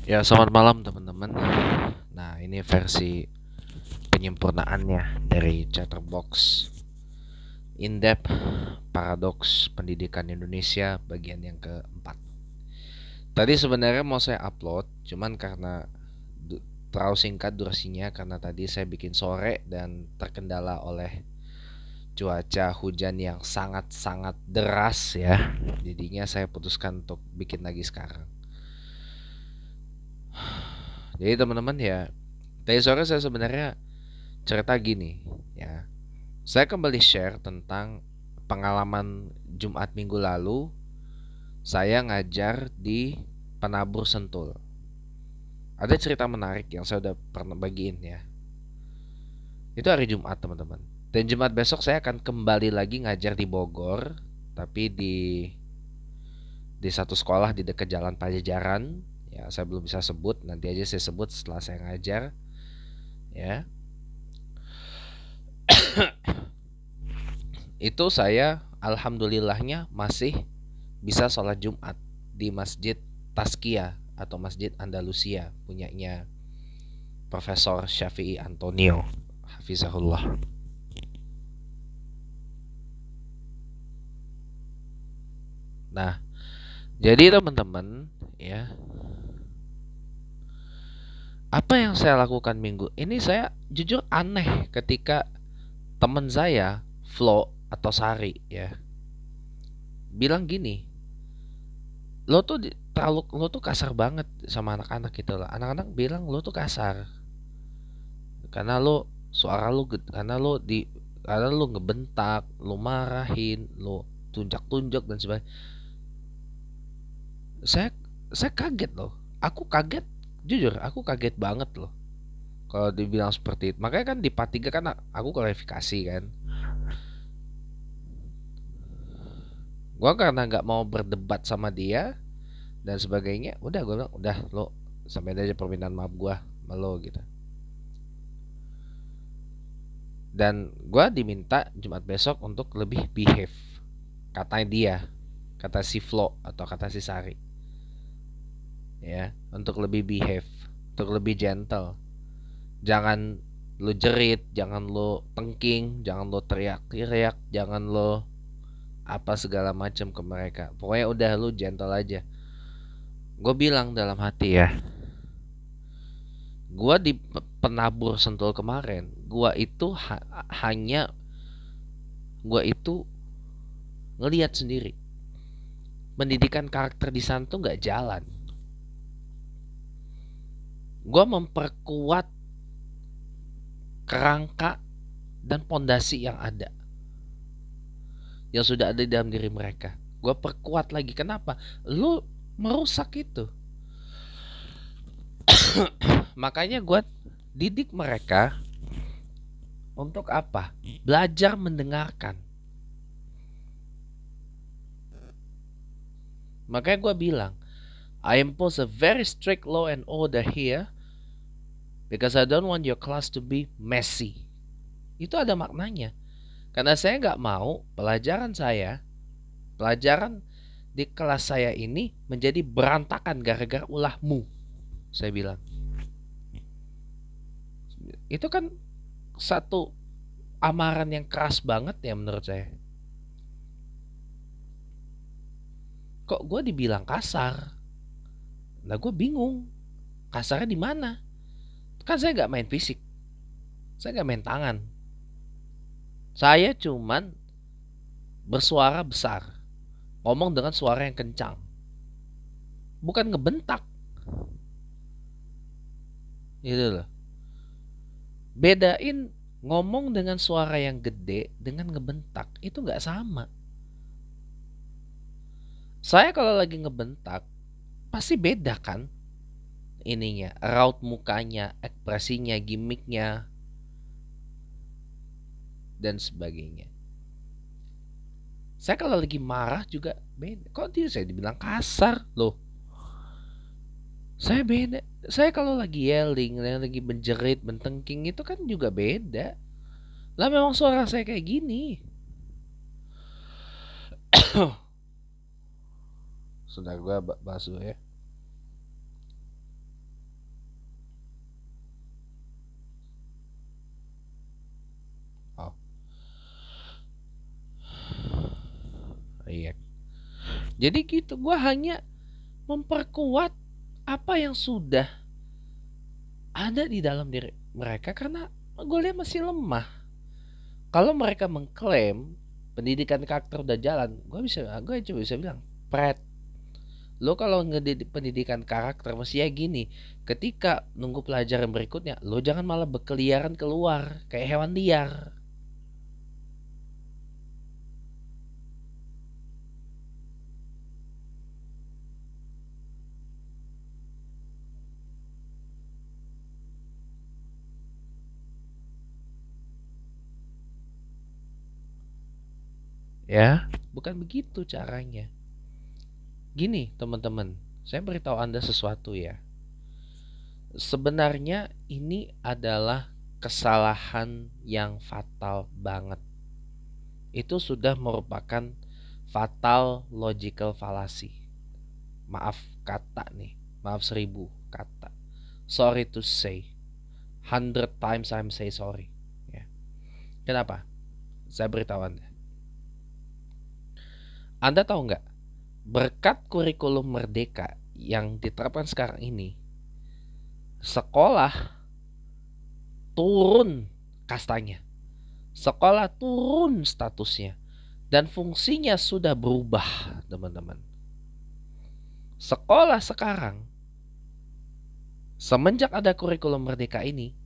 Ya, selamat malam teman-teman. Nah, ini versi penyempurnaannya dari Chatterbox In-Depth Paradoks Pendidikan Indonesia bagian yang keempat. Tadi sebenarnya mau saya upload, cuman karena terlalu singkat durasinya karena tadi saya bikin sore dan terkendala oleh cuaca hujan yang sangat-sangat deras ya. Jadinya saya putuskan untuk bikin lagi sekarang. Jadi teman-teman ya, tadi sore saya sebenarnya cerita gini ya. Saya kembali share tentang pengalaman Jumat minggu lalu saya ngajar di Penabur Sentul. Ada cerita menarik yang saya udah pernah bagiin ya. Itu hari Jumat teman-teman. Dan Jumat besok saya akan kembali lagi ngajar di Bogor, tapi di satu sekolah di dekat Jalan Pajajaran. Ya, saya belum bisa sebut, nanti aja saya sebut setelah saya ngajar. Ya. Itu saya alhamdulillahnya masih bisa sholat Jumat di Masjid Tazkiyah atau Masjid Andalusia punyanya Profesor Syafi'i Antonio Hafizahullah. Nah, jadi teman-teman ya, apa yang saya lakukan minggu ini, saya jujur aneh ketika teman saya Flo atau Sari ya bilang gini, lo tuh kasar banget sama anak-anak gitu lah. Anak-anak bilang lo tuh kasar karena karena lo ngebentak, lo marahin, lo tunjak-tunjuk dan sebagainya. Saya saya kaget loh. Aku kaget, jujur aku kaget banget loh kalau dibilang seperti itu. Makanya kan di part 3 kan aku klarifikasi kan. Gua karena nggak mau berdebat sama dia dan sebagainya, udah gue bilang udah lo sampai aja permintaan maaf gua sama lo gitu. Dan gua diminta Jumat besok untuk lebih behave, katanya dia, kata si Flo atau kata si Sari ya, untuk lebih behave, untuk lebih gentle. Jangan lo jerit, jangan lo tengking, jangan lo teriak-teriak, jangan lo apa segala macam ke mereka. Pokoknya udah lo gentle aja. Gue bilang dalam hati ya, gue di Penabur Sentul kemarin, gue itu ngelihat sendiri pendidikan karakter di sana tuh nggak jalan. Gue memperkuat kerangka dan pondasi yang ada, yang sudah ada di dalam diri mereka. Gue perkuat lagi. Kenapa? Lu merusak itu. Makanya gue didik mereka untuk apa? Belajar mendengarkan. Makanya gue bilang, I impose a very strict law and order here because I don't want your class to be messy. Itu ada maknanya. Karena saya nggak mau pelajaran di kelas saya ini menjadi berantakan gara-gara ulahmu. Saya bilang. Itu kan satu amaran yang keras banget ya menurut saya. Kok gue dibilang kasar? Nah gue bingung. Kasarnya di mana? Kan saya nggak main fisik. Saya nggak main tangan. Saya cuman bersuara besar. Ngomong dengan suara yang kencang. Bukan ngebentak. Gitu loh. Bedain ngomong dengan suara yang gede dengan ngebentak. Itu nggak sama. Saya kalau lagi ngebentak, pasti beda kan? Ininya, raut mukanya, ekspresinya, gimmicknya, dan sebagainya. Saya kalau lagi marah juga beda. Kok dia saya dibilang kasar loh? Saya beda. Saya kalau lagi yelling, lagi menjerit, mentengking itu kan juga beda. Lah memang suara saya kayak gini. Sudah gue basuh ya. Iya. Jadi gitu, gue hanya memperkuat apa yang sudah ada di dalam diri mereka karena gue lihat masih lemah. Kalau mereka mengklaim pendidikan karakter udah jalan, gue coba bisa bilang, Pret, lo kalau ngedidik pendidikan karakter mesti ya gini, ketika nunggu pelajaran berikutnya, lo jangan malah berkeliaran keluar kayak hewan liar. Ya, bukan begitu caranya. Gini, teman-teman, saya beritahu Anda sesuatu ya. Sebenarnya ini adalah kesalahan yang fatal banget. Itu sudah merupakan fatal logical fallacy. Maaf kata nih, maaf 1000 kata. Sorry to say, 100 times I'm say sorry. Ya. Kenapa? Saya beritahu Anda. Anda tahu nggak? Berkat kurikulum merdeka yang diterapkan sekarang ini, sekolah turun kastanya, sekolah turun statusnya, dan fungsinya sudah berubah, teman-teman. Sekolah sekarang, semenjak ada kurikulum merdeka ini,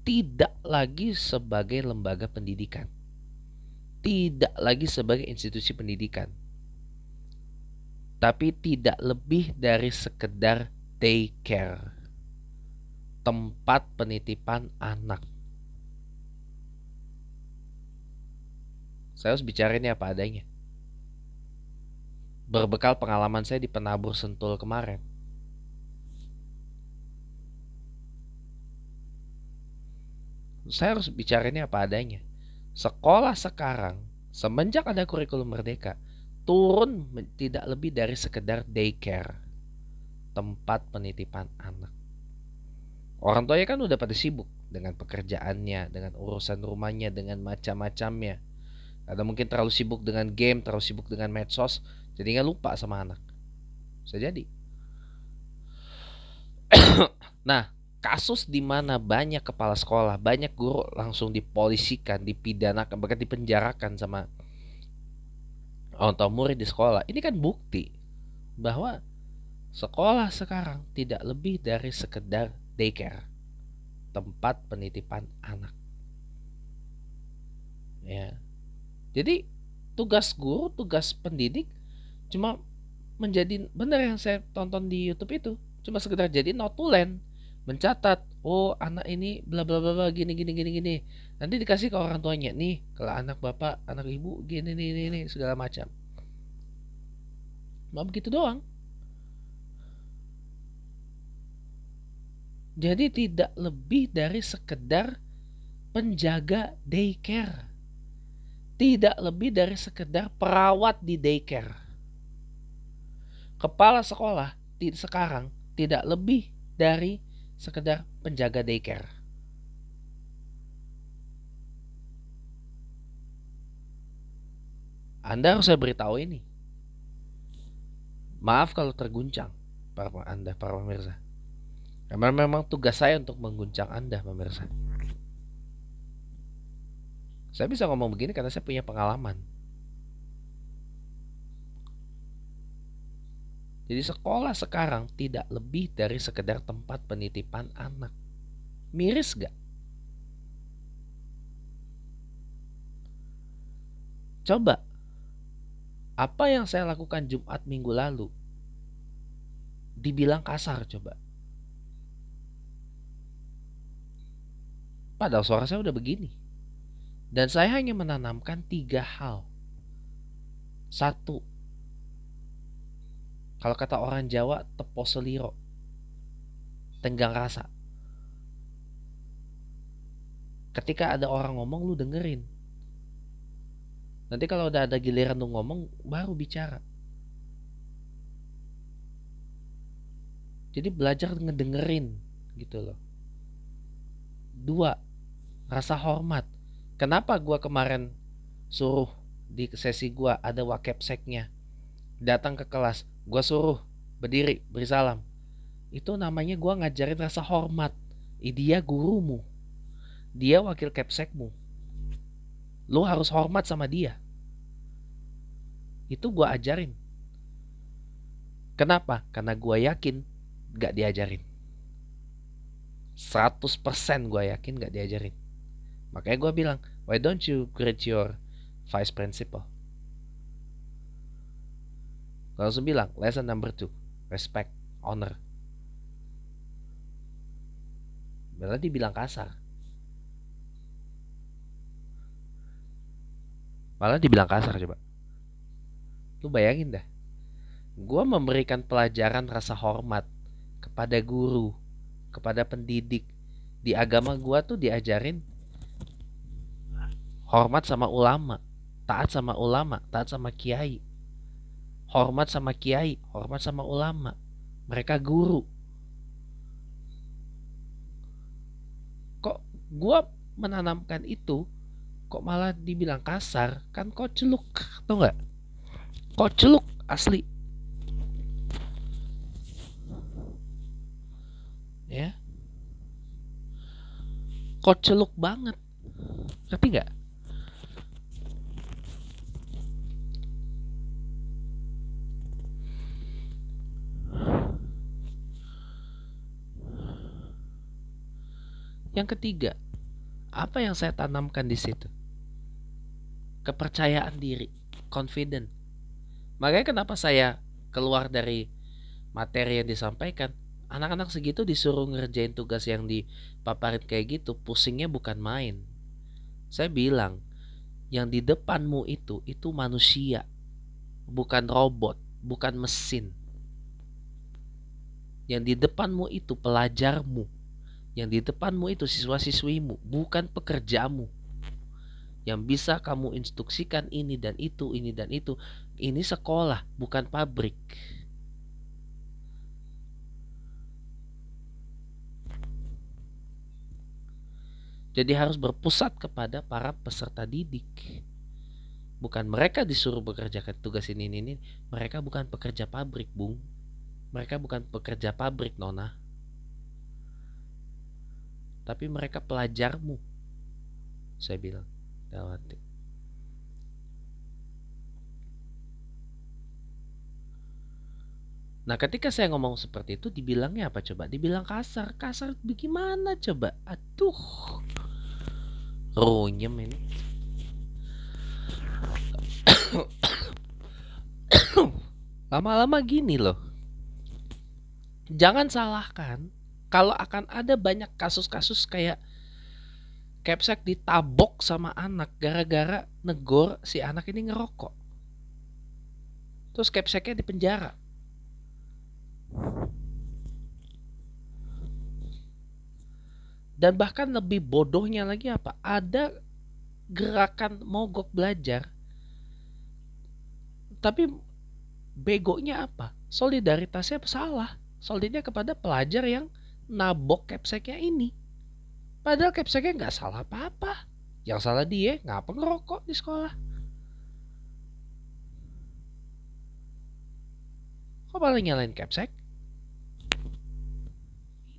tidak lagi sebagai lembaga pendidikan, tidak lagi sebagai institusi pendidikan, tapi tidak lebih dari sekedar daycare, tempat penitipan anak. Saya harus bicara ini apa adanya. Berbekal pengalaman saya di Penabur Sentul kemarin. Saya harus bicara ini apa adanya. Sekolah sekarang, semenjak ada kurikulum merdeka, turun tidak lebih dari sekedar daycare, tempat penitipan anak. Orang tuanya kan udah pada sibuk dengan pekerjaannya, dengan urusan rumahnya, dengan macam-macamnya. Ada mungkin terlalu sibuk dengan game, terlalu sibuk dengan medsos, jadi nggak lupa sama anak. Bisa jadi. Nah, kasus di mana banyak kepala sekolah, banyak guru langsung dipolisikan, dipidanakan, bahkan dipenjarakan sama orang tua murid di sekolah. Ini kan bukti bahwa sekolah sekarang tidak lebih dari sekedar daycare, tempat penitipan anak. Ya. Jadi tugas guru, tugas pendidik cuma menjadi, benar yang saya tonton di YouTube itu, cuma sekedar jadi notulen, mencatat, oh anak ini bla bla bla gini gini gini gini. Nanti dikasih ke orang tuanya, nih kalau anak bapak, anak ibu gini nih segala macam. Mau begitu doang. Jadi tidak lebih dari sekedar penjaga daycare. Tidak lebih dari sekedar perawat di daycare. Kepala sekolah sekarang tidak lebih dari sekedar penjaga daycare. Anda harus saya beritahu ini. Maaf kalau terguncang para pemirsa. Karena memang tugas saya untuk mengguncang Anda, pemirsa. Saya bisa ngomong begini karena saya punya pengalaman. Jadi sekolah sekarang tidak lebih dari sekedar tempat penitipan anak. Miris gak? Coba, apa yang saya lakukan Jumat minggu lalu dibilang kasar coba. Padahal suara saya udah begini. Dan saya hanya menanamkan 3 hal. 1, kalau kata orang Jawa, tepo seliro, tenggang rasa. Ketika ada orang ngomong, lu dengerin. Nanti kalau udah ada giliran lu ngomong, baru bicara. Jadi belajar ngedengerin gitu loh. 2, rasa hormat. Kenapa gua kemarin suruh di sesi gua ada wakapseknya datang ke kelas, gua suruh berdiri beri salam. Itu namanya gua ngajarin rasa hormat. Dia gurumu, dia wakil kapsekmu, lu harus hormat sama dia. Itu gua ajarin. Kenapa? Karena gua yakin gak diajarin. 100% gua yakin gak diajarin. Makanya gua bilang, why don't you greet your vice principal? Gua langsung bilang, lesson number 2, respect, honor. Malah dibilang kasar. Coba. Lu bayangin dah. Gua memberikan pelajaran rasa hormat kepada guru, kepada pendidik. Di agama gua tuh diajarin hormat sama ulama, taat sama ulama, taat sama kiai. Hormat sama kiai, hormat sama ulama. Mereka guru. Kok gua menanamkan itu, kok malah dibilang kasar? Kan kocluk, tau gak? Kocluk asli. Ya, kocluk banget. Ngerti gak? Yang ketiga, apa yang saya tanamkan di situ? Kepercayaan diri, confident. Makanya kenapa saya keluar dari materi yang disampaikan, anak-anak segitu disuruh ngerjain tugas yang dipaparin kayak gitu, pusingnya bukan main. Saya bilang, yang di depanmu itu manusia, bukan robot, bukan mesin. Yang di depanmu itu pelajarmu. Yang di depanmu itu siswa-siswimu, bukan pekerjamu. Yang bisa kamu instruksikan ini dan itu, ini dan itu. Ini sekolah, bukan pabrik. Jadi harus berpusat kepada para peserta didik. Bukan mereka disuruh bekerjakan tugas ini. Mereka bukan pekerja pabrik, Bung. Mereka bukan pekerja pabrik, Nona. Tapi mereka pelajarmu. Saya bilang dalam hati. Nah ketika saya ngomong seperti itu, dibilangnya apa coba? Dibilang kasar. Kasar bagaimana coba? Aduh, runyem ini. Lama-lama gini loh. Jangan salahkan kalau akan ada banyak kasus-kasus kayak Kapsek ditabok sama anak gara-gara negor si anak ini ngerokok. Terus Kapseknya dipenjara. Dan bahkan lebih bodohnya lagi apa? Ada gerakan mogok belajar. Tapi begonya apa? Solidaritasnya salah. Solidnya kepada pelajar yang nabok Kapseknya ini. Padahal Kapseknya nggak salah apa-apa. Yang salah dia ngapa ngerokok di sekolah. Kok malah nyalain Kapsek?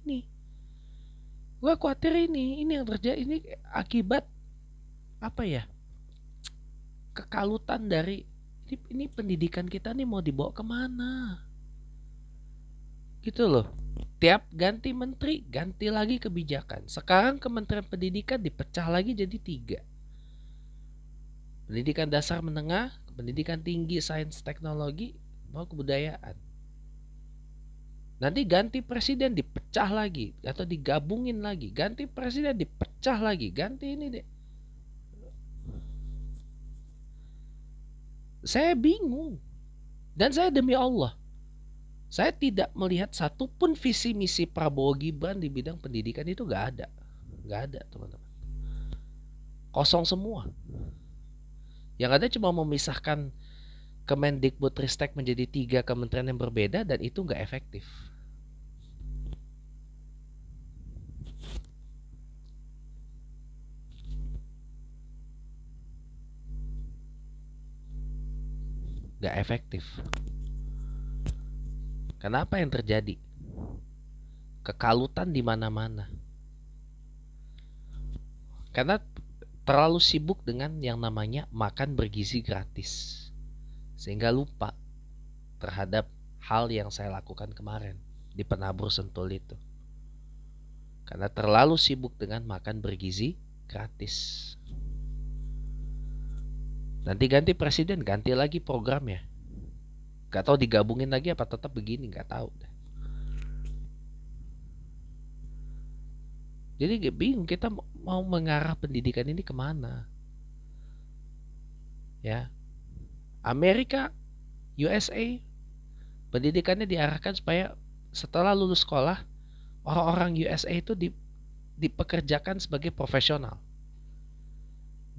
Ini. Gue khawatir ini yang terjadi ini akibat apa ya? Kekalutan dari ini pendidikan kita nih mau dibawa kemana? Gitu loh. Tiap ganti menteri, ganti lagi kebijakan. Sekarang Kementerian Pendidikan dipecah lagi jadi 3. Pendidikan dasar menengah, pendidikan tinggi, sains teknologi, mau kebudayaan. Nanti ganti presiden dipecah lagi atau digabungin lagi. Ganti presiden dipecah lagi. Ganti ini deh. Saya bingung. Dan saya demi Allah, saya tidak melihat satupun visi misi Prabowo Gibran di bidang pendidikan itu gak ada. Gak ada teman-teman. Kosong semua. Yang ada cuma memisahkan Kemendikbudristek menjadi 3 kementerian yang berbeda dan itu gak efektif. nggak efektif. Kenapa yang terjadi? Kekalutan di mana-mana. Karena terlalu sibuk dengan yang namanya makan bergizi gratis. Sehingga lupa terhadap hal yang saya lakukan kemarin di penabur Sentul itu. Karena terlalu sibuk dengan makan bergizi gratis. Nanti ganti presiden, ganti lagi programnya. Gak tahu digabungin lagi apa tetap begini, gak tahu. Jadi bingung kita mau mengarah pendidikan ini kemana. Ya, Amerika, USA, pendidikannya diarahkan supaya setelah lulus sekolah, orang-orang USA itu dipekerjakan sebagai profesional.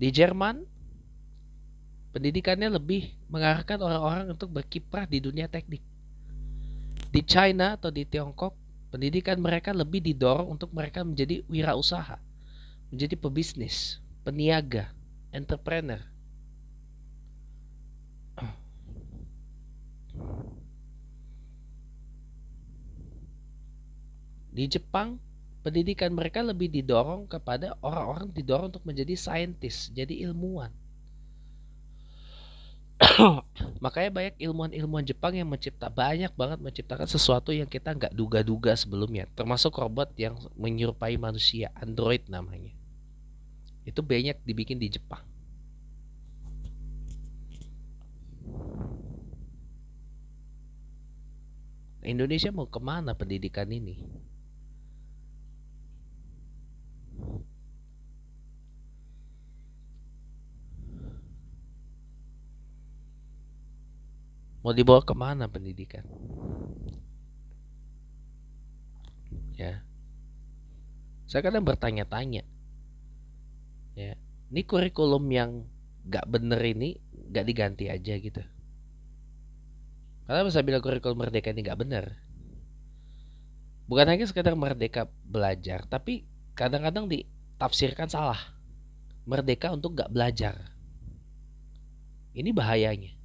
Di Jerman, pendidikannya lebih mengarahkan orang-orang untuk berkiprah di dunia teknik. Di China atau di Tiongkok, pendidikan mereka lebih didorong untuk mereka menjadi wirausaha, menjadi pebisnis, peniaga, entrepreneur. Di Jepang, pendidikan mereka lebih didorong kepada orang-orang didorong untuk menjadi saintis, jadi ilmuwan. Makanya banyak ilmuwan-ilmuwan Jepang yang banyak banget menciptakan sesuatu yang kita nggak duga-duga sebelumnya, termasuk robot yang menyerupai manusia, android namanya. Itu banyak dibikin di Jepang. Indonesia mau kemana pendidikan ini? Mau dibawa kemana pendidikan? Ya, saya kadang bertanya-tanya. Ya, ini kurikulum yang gak bener ini gak diganti aja gitu. Karena saya bilang kurikulum merdeka ini gak bener. Bukan hanya sekedar merdeka belajar, tapi kadang-kadang ditafsirkan salah. Merdeka untuk gak belajar. Ini bahayanya.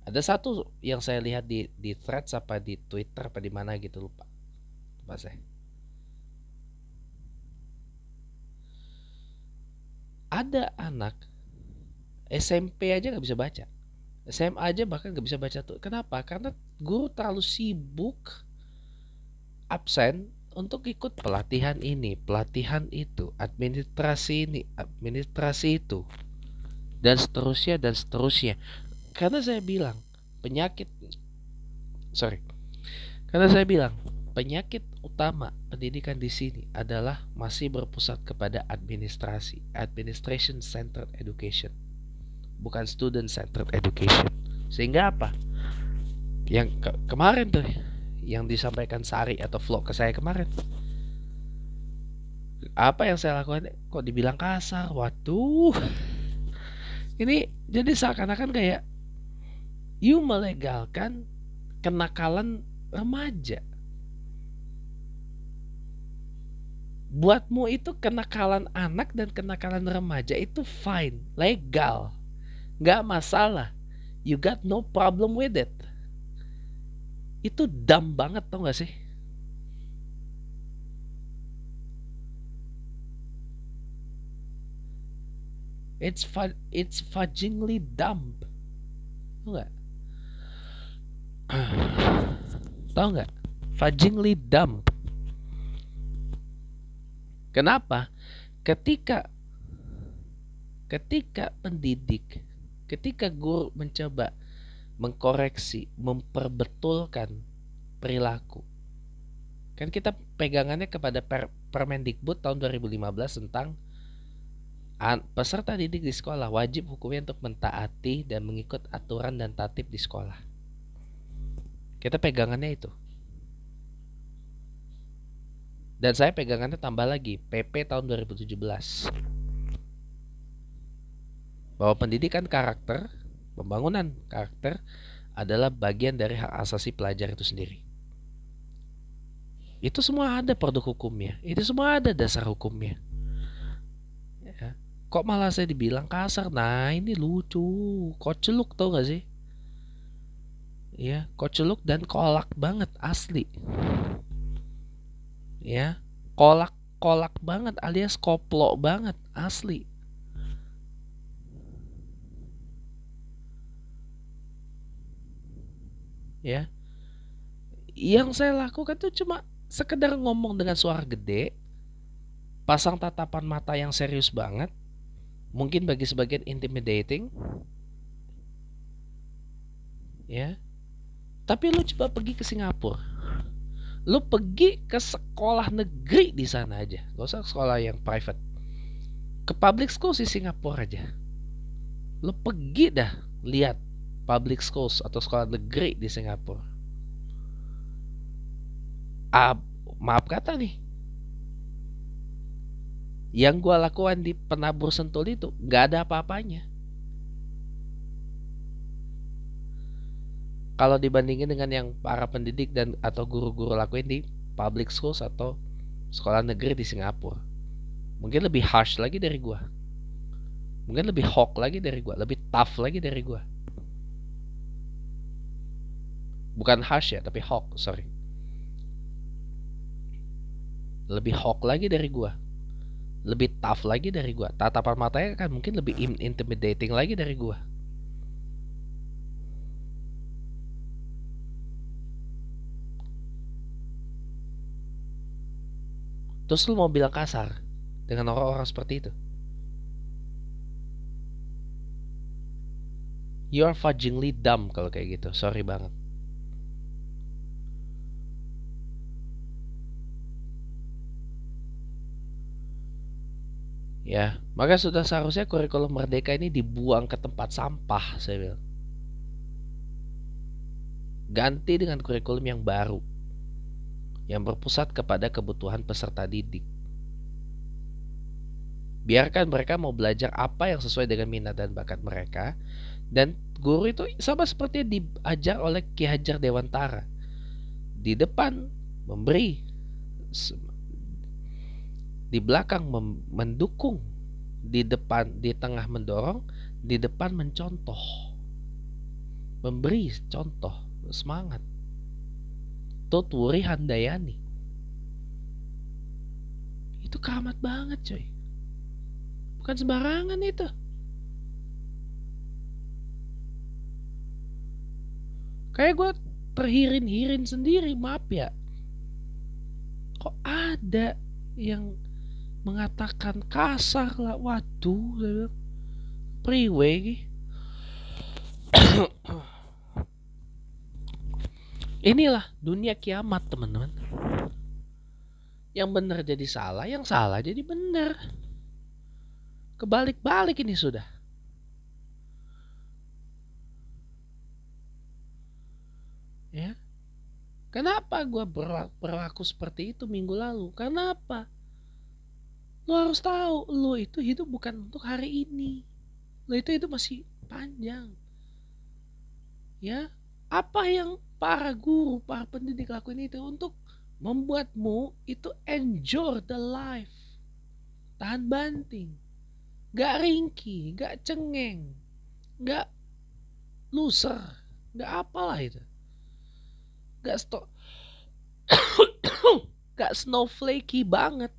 Ada satu yang saya lihat di threads apa di Twitter apa di mana gitu, lupa saya. Ada anak SMP aja gak bisa baca, SMA aja bahkan gak bisa baca tuh. Kenapa? Karena guru terlalu sibuk absen untuk ikut pelatihan ini, pelatihan itu, administrasi ini, administrasi itu, dan seterusnya dan seterusnya. Karena saya bilang penyakit utama pendidikan di sini adalah masih berpusat kepada administrasi, administration centered education, bukan student centered education. Sehingga apa? Yang kemarin tuh yang disampaikan Sari atau vlog ke saya kemarin, apa yang saya lakukan kok dibilang kasar. Waduh, ini jadi seakan-akan kayak you melegalkan kenakalan remaja. Buatmu itu kenakalan anak dan kenakalan remaja itu fine, legal, gak masalah. You got no problem with it. Itu dumb banget, tau gak sih? It's fudgingly dumb. Tau gak? Tau gak? Fudgingly dumb. Kenapa? Ketika pendidik, ketika guru mencoba mengkoreksi, memperbetulkan perilaku, kan kita pegangannya kepada Permendikbud tahun 2015 tentang peserta didik di sekolah wajib hukumnya untuk mentaati dan mengikut aturan dan tatib di sekolah. Kita pegangannya itu. Dan saya pegangannya tambah lagi PP tahun 2017. Bahwa pendidikan karakter, pembangunan karakter adalah bagian dari hak asasi pelajar itu sendiri. Itu semua ada produk hukumnya. Itu semua ada dasar hukumnya. Ya. Kok malah saya dibilang kasar? Nah, ini lucu. Kocluk, tau gak sih? Ya, koceluk dan kolak banget asli. Ya, kolak banget alias koplo banget asli. Ya, yang saya lakukan tuh cuma sekedar ngomong dengan suara gede, pasang tatapan mata yang serius banget, mungkin bagi sebagian intimidating, ya. Tapi lu coba pergi ke Singapura, lu pergi ke sekolah negeri di sana aja, gak usah sekolah yang private, ke public school di Singapura aja, lu pergi dah lihat public schools atau sekolah negeri di Singapura. Maaf kata nih, yang gue lakukan di penabur Sentul itu gak ada apa-apanya kalau dibandingin dengan yang para pendidik dan atau guru-guru lakuin di public schools atau sekolah negeri di Singapura. Mungkin lebih harsh lagi dari gue, mungkin lebih hawk lagi dari gue, lebih tough lagi dari gue. Bukan harsh ya, tapi hawk, sorry. Lebih hawk lagi dari gue, lebih tough lagi dari gue. Tatapan matanya kan mungkin lebih intimidating lagi dari gue. Terus lu mau bilang kasar dengan orang-orang seperti itu? You are fudgingly dumb kalau kayak gitu. Sorry banget. Ya, maka sudah seharusnya kurikulum Merdeka ini dibuang ke tempat sampah, saya bilang. Ganti dengan kurikulum yang baru, yang berpusat kepada kebutuhan peserta didik. Biarkan mereka mau belajar apa yang sesuai dengan minat dan bakat mereka. Dan guru itu sama seperti diajar oleh Ki Hajar Dewantara. Di depan memberi, di belakang mendukung, di depan, di tengah mendorong, di depan mencontoh, memberi contoh, semangat. Tutwuri Handayani itu keramat banget coy, bukan sembarangan itu. Kayak gue terhirin-hirin sendiri, maaf ya. Kok ada yang mengatakan kasar lah, waduh, priwe. Inilah dunia kiamat teman-teman. Yang benar jadi salah, yang salah jadi benar. Kebalik-balik ini sudah. Ya. Kenapa gue berlaku seperti itu minggu lalu? Kenapa? Lo harus tahu, lo itu hidup bukan untuk hari ini. Lo itu hidup masih panjang. Ya, apa yang para guru, para pendidik lakuin itu untuk membuatmu itu enjoy the life. Tahan banting. Gak ringkih, gak cengeng, gak loser, gak apalah itu. Gak snowflakey banget.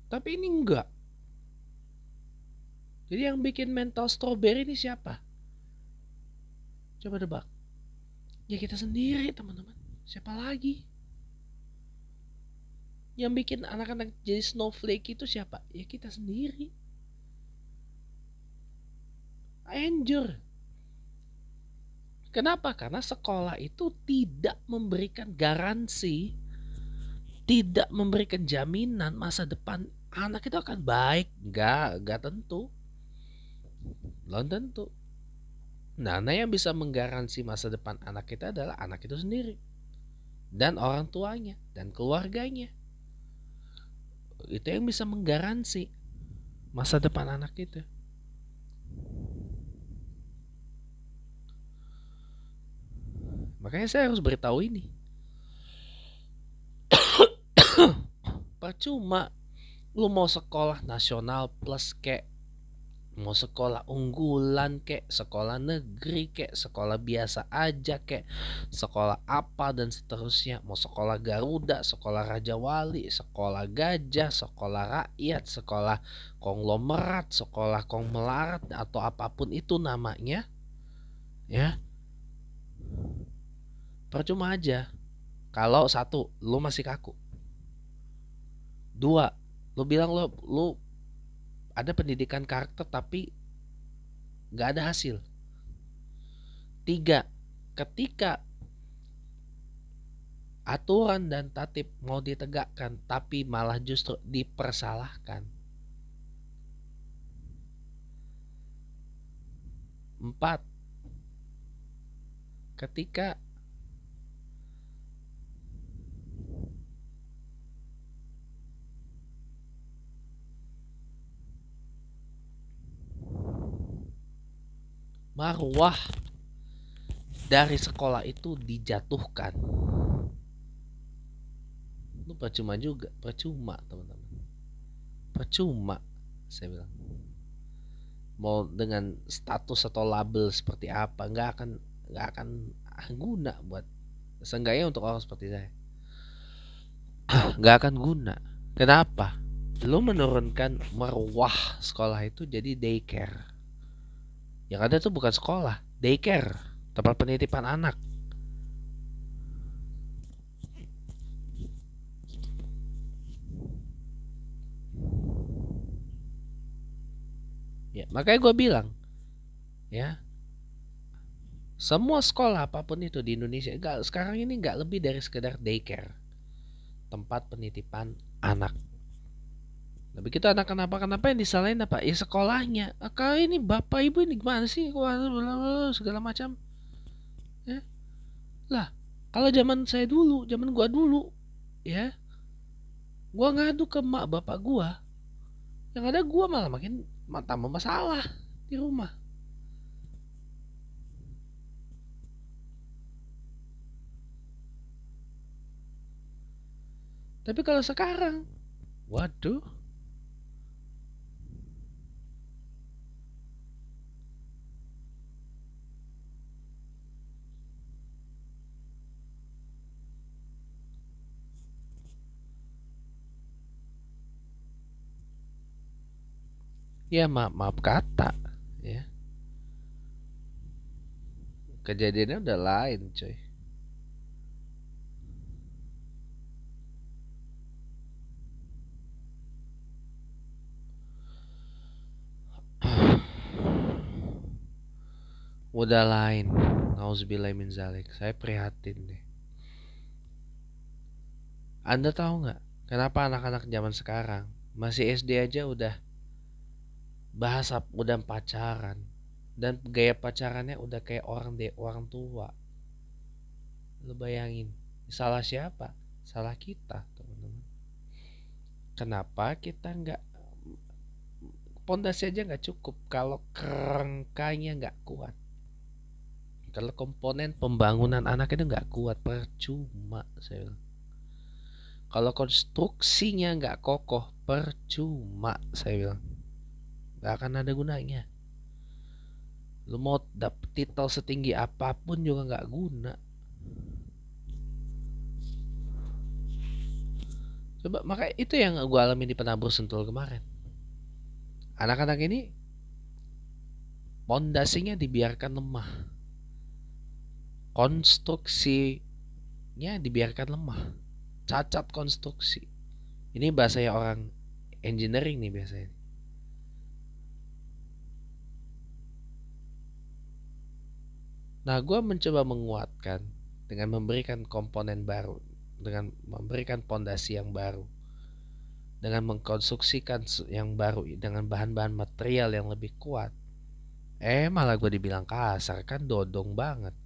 Tapi ini enggak. Jadi yang bikin mental strawberry ini siapa? Coba debak. Ya kita sendiri teman-teman. Siapa lagi? Yang bikin anak-anak jadi snowflake itu siapa? Ya kita sendiri. Enjoy. Kenapa? Karena sekolah itu tidak memberikan garansi, tidak memberikan jaminan masa depan anak itu akan baik. Enggak tentu. Belum tentu. Nah, yang bisa menggaransi masa depan anak kita adalah anak itu sendiri. Dan orang tuanya, dan keluarganya. Itu yang bisa menggaransi masa depan anak itu. Makanya saya harus beritahu ini. Percuma lu mau sekolah nasional plus kayak Mau sekolah unggulan kek, sekolah negeri kek, sekolah biasa aja kek, sekolah apa dan seterusnya. Mau sekolah Garuda, sekolah Raja Wali, sekolah Gajah, sekolah rakyat, sekolah konglomerat, sekolah kongmelarat, atau apapun itu namanya, ya percuma aja. Kalau satu, lu masih kaku. Dua, lu bilang lu ada pendidikan karakter tapi nggak ada hasil. Tiga, ketika aturan dan tatib mau ditegakkan tapi malah justru dipersalahkan. Empat, ketika marwah dari sekolah itu dijatuhkan. Lu percuma juga, percuma teman-teman. Percuma, saya bilang. Mau dengan status atau label seperti apa, nggak akan guna buat, seenggaknya untuk orang seperti saya. Nggak akan guna. Kenapa? Lu menurunkan marwah sekolah itu jadi daycare. Yang ada tuh bukan sekolah, daycare, tempat penitipan anak. Ya, makanya gue bilang, ya, semua sekolah apapun itu di Indonesia sekarang ini nggak lebih dari sekedar daycare, tempat penitipan anak. Nah begitu anak kenapa yang disalahin apa? Ya sekolahnya. Kalau ini bapak ibu ini gimana sih? Segala macam. Ya. Lah, kalau zaman saya dulu, zaman gua dulu, ya, gua ngadu ke mak bapak gua, yang ada gua malah makin tambah masalah di rumah. Tapi kalau sekarang, waduh, ya maaf kata, ya, kejadiannya udah lain, coy. Udah lain. Nauzubillah min zalik. Saya prihatin deh. Anda tahu nggak kenapa anak-anak zaman sekarang masih SD aja udah bahasa, udah pacaran, dan gaya pacarannya udah kayak orang tua. Lu bayangin, salah siapa? Salah kita, teman-teman. Kenapa kita nggak, pondasi aja nggak cukup kalau kerangkanya nggak kuat, kalau komponen pembangunan anak itu nggak kuat, percuma saya bilang. Kalau konstruksinya nggak kokoh, percuma saya bilang. Nggak akan ada gunanya. Lu mau dapet titel setinggi apapun juga nggak guna. Coba, maka itu yang gue alami di Penabur Sentul kemarin. Anak-anak ini pondasinya dibiarkan lemah, konstruksinya dibiarkan lemah, cacat konstruksi. Ini bahasanya orang engineering nih biasanya. Nah, gue mencoba menguatkan dengan memberikan komponen baru, dengan memberikan pondasi yang baru, dengan mengkonstruksikan yang baru dengan bahan-bahan material yang lebih kuat. Malah gue dibilang kasar, kan dodong banget.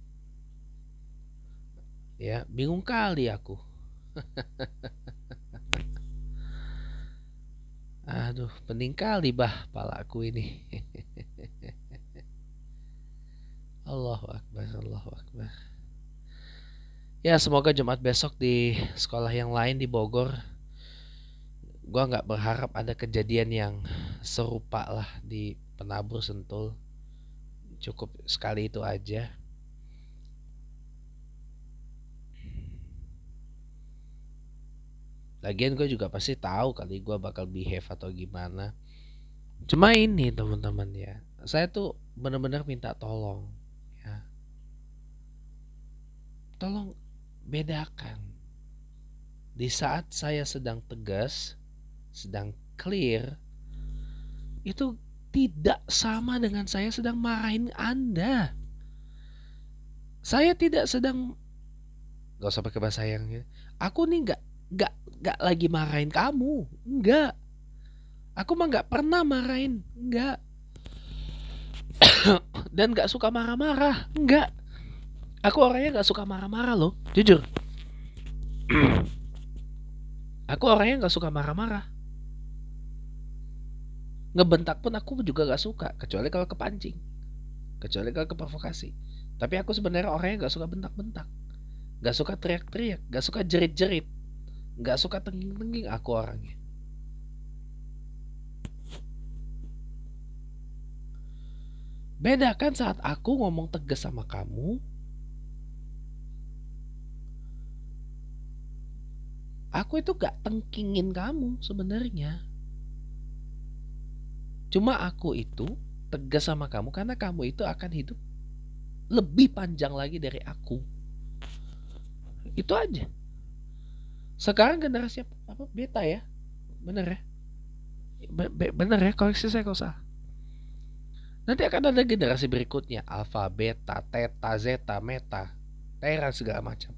Ya, bingung kali aku. Aduh, pening kali bah palaku ini. Allahu Akbar, Allahu Akbar. Ya, semoga Jumat besok di sekolah yang lain di Bogor, gua nggak berharap ada kejadian yang serupa lah di penabur sentul. Cukup sekali itu aja. Lagian gue juga pasti tahu kali gue bakal behave atau gimana. Cuma ini teman-teman ya, saya tuh benar-benar minta tolong ya. Tolong bedakan. Di saat saya sedang tegas, sedang clear, itu tidak sama dengan saya sedang marahin Anda. Saya tidak sedang, gak usah pakai bahasa yang gitu. Aku nih gak lagi marahin kamu, enggak. Aku mah gak pernah marahin, enggak. Dan gak suka marah-marah, enggak. Aku orangnya gak suka marah-marah loh, jujur. Aku orangnya gak suka marah-marah. Ngebentak pun aku juga gak suka, kecuali kalau kepancing, kecuali kalau keprovokasi. Tapi aku sebenarnya orangnya gak suka bentak-bentak, gak suka teriak-teriak, gak suka jerit-jerit, gak suka tengging-tengging. Aku orangnya. Bedakan saat aku ngomong tegas sama kamu, aku itu gak tengkingin kamu sebenarnya. Cuma aku itu tegas sama kamu karena kamu itu akan hidup lebih panjang lagi dari aku. Itu aja. Sekarang generasi apa? Beta ya? Bener ya? Bener ya? Koreksi saya kalau salah. Nanti akan ada generasi berikutnya. Alpha, beta, theta, zeta, meta, tera, segala macam.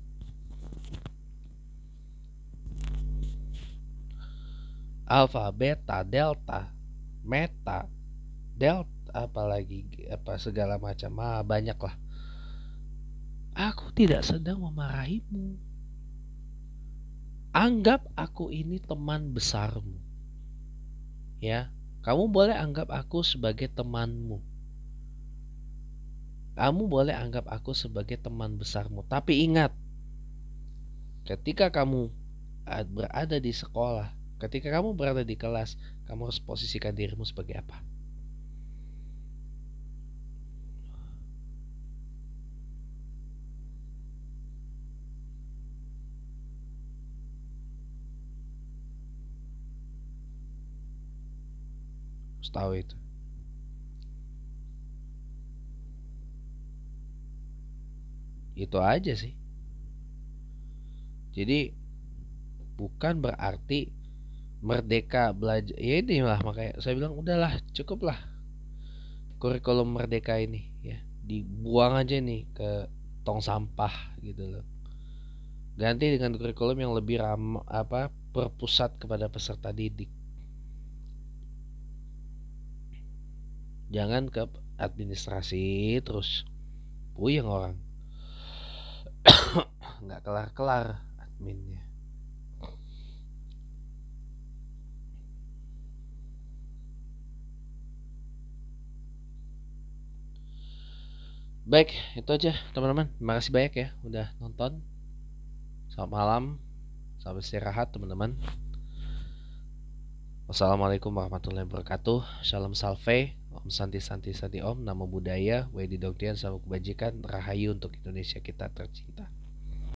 Alpha, beta, delta, meta, delta, apalagi apa segala macam. Banyak lah. Aku tidak sedang memarahimu. Anggap aku ini teman besarmu. Ya, kamu boleh anggap aku sebagai temanmu. Kamu boleh anggap aku sebagai teman besarmu. Tapi ingat, ketika kamu berada di sekolah, ketika kamu berada di kelas, kamu harus posisikan dirimu sebagai apa? Harus tahu itu. Itu aja sih. Jadi bukan berarti merdeka belajar. Ya inilah makanya saya bilang udahlah, cukuplah kurikulum merdeka ini ya. Dibuang aja nih ke tong sampah gitu loh. Ganti dengan kurikulum yang lebih berpusat kepada peserta didik. Jangan ke administrasi terus. Puyeng orang. Nggak kelar-kelar adminnya. Baik, itu aja teman-teman. Terima kasih banyak ya udah nonton. Selamat malam. Selamat istirahat teman-teman. Wassalamualaikum warahmatullahi wabarakatuh. Shalom salve. Om Santi Santi Santi Om. Namo Buddhaya. Wedi Dogdian. Salam kebajikan. Rahayu untuk Indonesia kita tercinta.